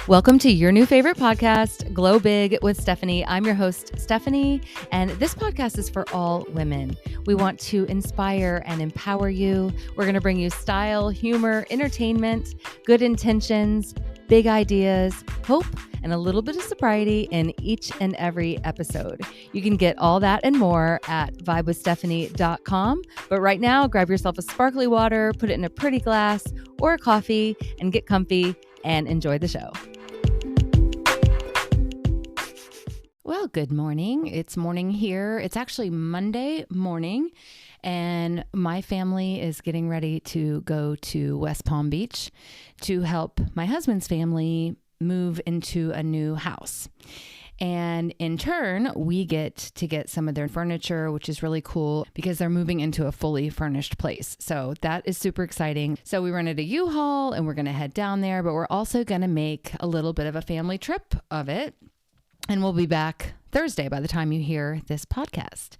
Welcome to your new favorite podcast, Glow Big with Stephanie. I'm your host, Stephanie, and this podcast is for all women. We want to inspire and empower you. We're going to bring you style, humor, entertainment, good intentions, big ideas, hope, and a little bit of sobriety in each and every episode. You can get all that and more at vibewithstephanie.com. But right now, grab yourself a sparkly water, put it in a pretty glass or a coffee, and get comfy and enjoy the show. Well, good morning. It's morning here. It's actually Monday morning, and my family is getting ready to go to West Palm Beach to help my husband's family move into a new house. And in turn, we get to get some of their furniture, which is really cool because they're moving into a fully furnished place. So that is super exciting. So we rented a U-Haul and we're going to head down there, but we're also going to make a little bit of a family trip of it. And we'll be back Thursday by the time you hear this podcast.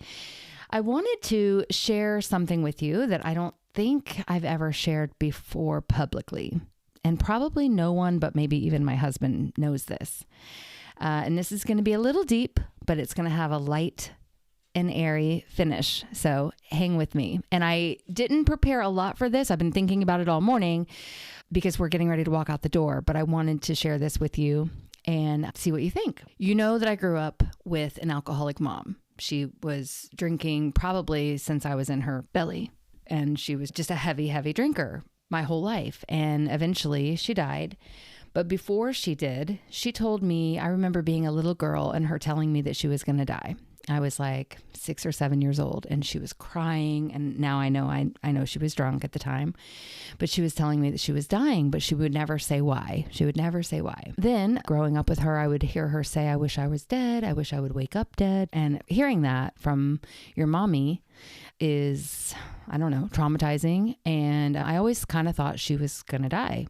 I wanted to share something with you that I don't think I've ever shared before publicly. And probably no one, but maybe even my husband knows this. And this is going to be a little deep, but it's going to have a light and airy finish. So hang with me. And I didn't prepare a lot for this. I've been thinking about it all morning because we're getting ready to walk out the door. But I wanted to share this with you and see what you think. You know that I grew up with an alcoholic mom. She was drinking probably since I was in her belly. And she was just a heavy, heavy drinker my whole life. And eventually she died. But before she did, she told me, I remember being a little girl and her telling me that she was going to die. I was like 6 or 7 years old and she was crying. And now I know she was drunk at the time, but she was telling me that she was dying, but she would never say why. She would never say why. Then growing up with her, I would hear her say, I wish I was dead. I wish I would wake up dead. And hearing that from your mommy is, I don't know, traumatizing. And I always kind of thought she was going to die.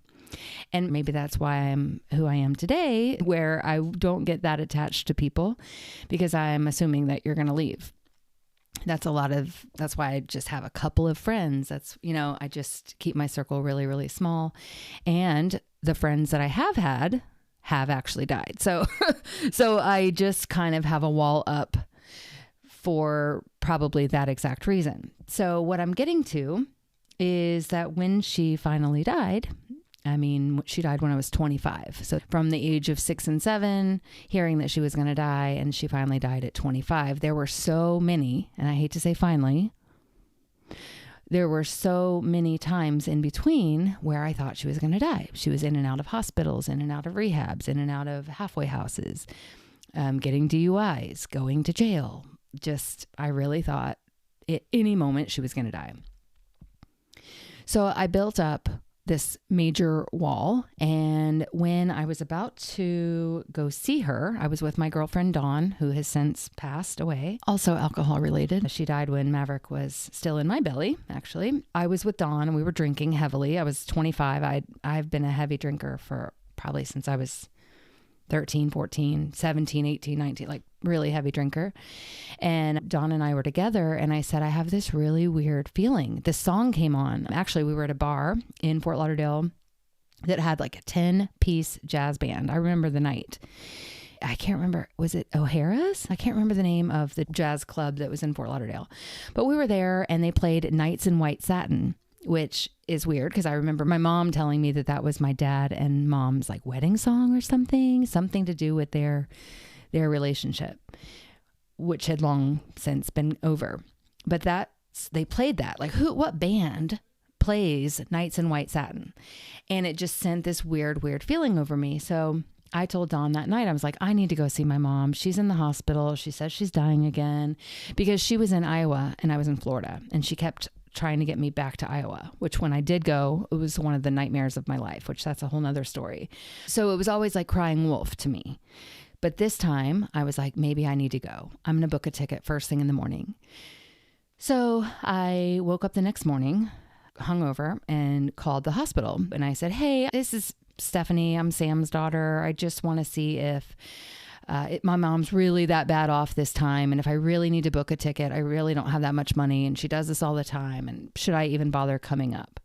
And maybe that's why I'm who I am today, where I don't get that attached to people because I'm assuming that you're going to leave. That's why I just have a couple of friends. I just keep my circle really, really small. And the friends that I have had have actually died. So I just kind of have a wall up for probably that exact reason. So what I'm getting to is that when she finally died, she died when I was 25. So from the age of 6 and 7, hearing that she was going to die, and she finally died at 25, there were so many, and I hate to say finally, there were so many times in between where I thought she was going to die. She was in and out of hospitals, in and out of rehabs, in and out of halfway houses, getting DUIs, going to jail. I really thought at any moment she was going to die. So I built up this major wall. And when I was about to go see her, I was with my girlfriend, Dawn, who has since passed away, also alcohol related. She died when Maverick was still in my belly, actually. I was with Dawn and we were drinking heavily. I was 25. I've been a heavy drinker for probably since I was 13, 14, 17, 18, 19, like really heavy drinker. And Dawn and I were together and I said, I have this really weird feeling. This song came on. Actually, we were at a bar in Fort Lauderdale that had like a 10-piece jazz band. I remember the night. I can't remember. Was it O'Hara's? I can't remember the name of the jazz club that was in Fort Lauderdale. But we were there and they played Nights in White Satin, which is weird because I remember my mom telling me that was my dad and mom's like wedding song or something to do with their relationship, which had long since been over. But they played that. Like what band plays Nights in White Satin? And it just sent this weird feeling over me. So I told Dawn that night, I was like, I need to go see my mom. She's in the hospital. She says she's dying again because she was in Iowa and I was in Florida, and she kept trying to get me back to Iowa, which when I did go, it was one of the nightmares of my life, which that's a whole nother story. So it was always like crying wolf to me. But this time I was like, maybe I need to go. I'm going to book a ticket first thing in the morning. So I woke up the next morning, hungover, and called the hospital. And I said, hey, this is Stephanie. I'm Sam's daughter. I just want to see if my mom's really that bad off this time. And if I really need to book a ticket, I really don't have that much money. And she does this all the time. And should I even bother coming up?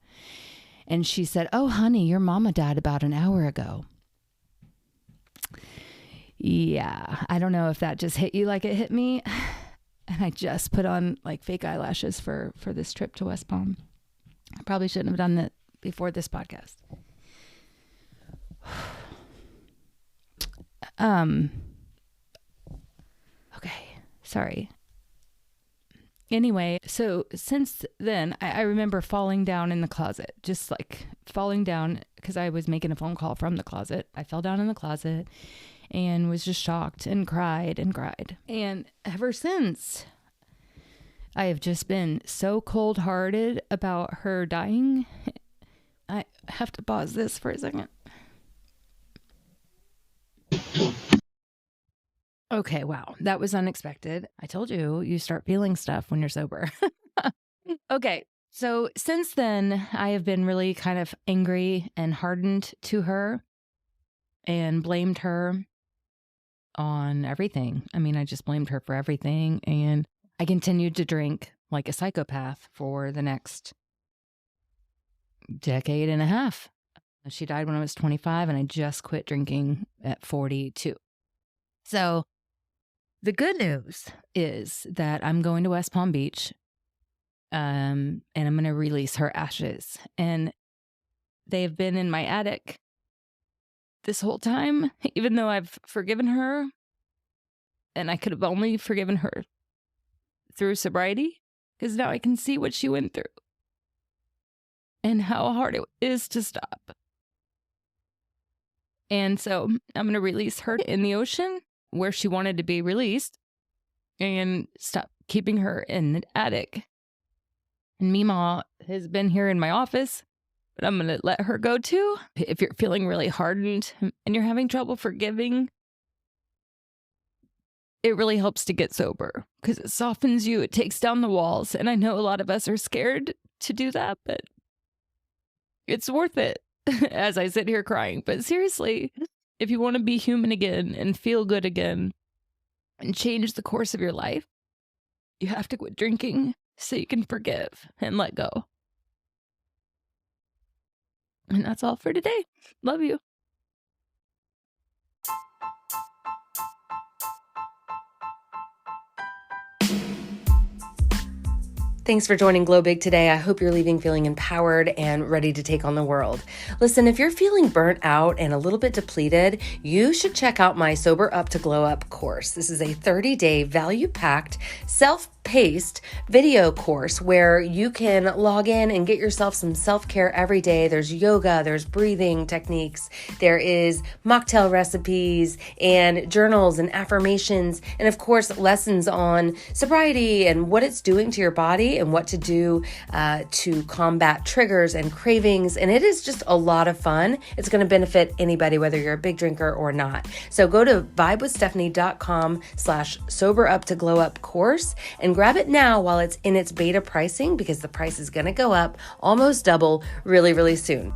And she said, oh, honey, your mama died about an hour ago. Yeah, I don't know if that just hit you like it hit me. And I just put on like fake eyelashes for this trip to West Palm. I probably shouldn't have done that before this podcast. Okay, sorry. Anyway, so since then, I remember falling down in the closet, just like falling down because I was making a phone call from the closet. I fell down in the closet and was just shocked and cried and cried. And ever since, I have just been so cold-hearted about her dying. I have to pause this for a second. Okay, wow. That was unexpected. I told you, you start feeling stuff when you're sober. Okay, so since then, I have been really kind of angry and hardened to her and blamed her on everything. I mean, I just blamed her for everything. And I continued to drink like a psychopath for the next decade and a half. She died when I was 25, and I just quit drinking at 42. So the good news is that I'm going to West Palm Beach, and I'm going to release her ashes. And they've been in my attic this whole time, even though I've forgiven her, and I could have only forgiven her through sobriety, because now I can see what she went through and how hard it is to stop. And so I'm going to release her in the ocean where she wanted to be released and stop keeping her in the attic. And Mima has been here in my office, but I'm going to let her go too. If you're feeling really hardened and you're having trouble forgiving, it really helps to get sober because it softens you. It takes down the walls. And I know a lot of us are scared to do that, but it's worth it as I sit here crying. But seriously, if you want to be human again and feel good again and change the course of your life, you have to quit drinking so you can forgive and let go. And that's all for today. Love you. Thanks for joining Glow Big today. I hope you're leaving feeling empowered and ready to take on the world. Listen, if you're feeling burnt out and a little bit depleted, you should check out my Sober Up to Glow Up course. This is a 30-day value-packed, self-paced video course where you can log in and get yourself some self-care every day. There's yoga, there's breathing techniques, there is mocktail recipes and journals and affirmations, and of course, lessons on sobriety and what it's doing to your body and what to do to combat triggers and cravings. And it is just a lot of fun. It's going to benefit anybody, whether you're a big drinker or not. So go to vibewithstephanie.com/sober up to glow up course and grab it now while it's in its beta pricing, because the price is going to go up almost double really, really soon.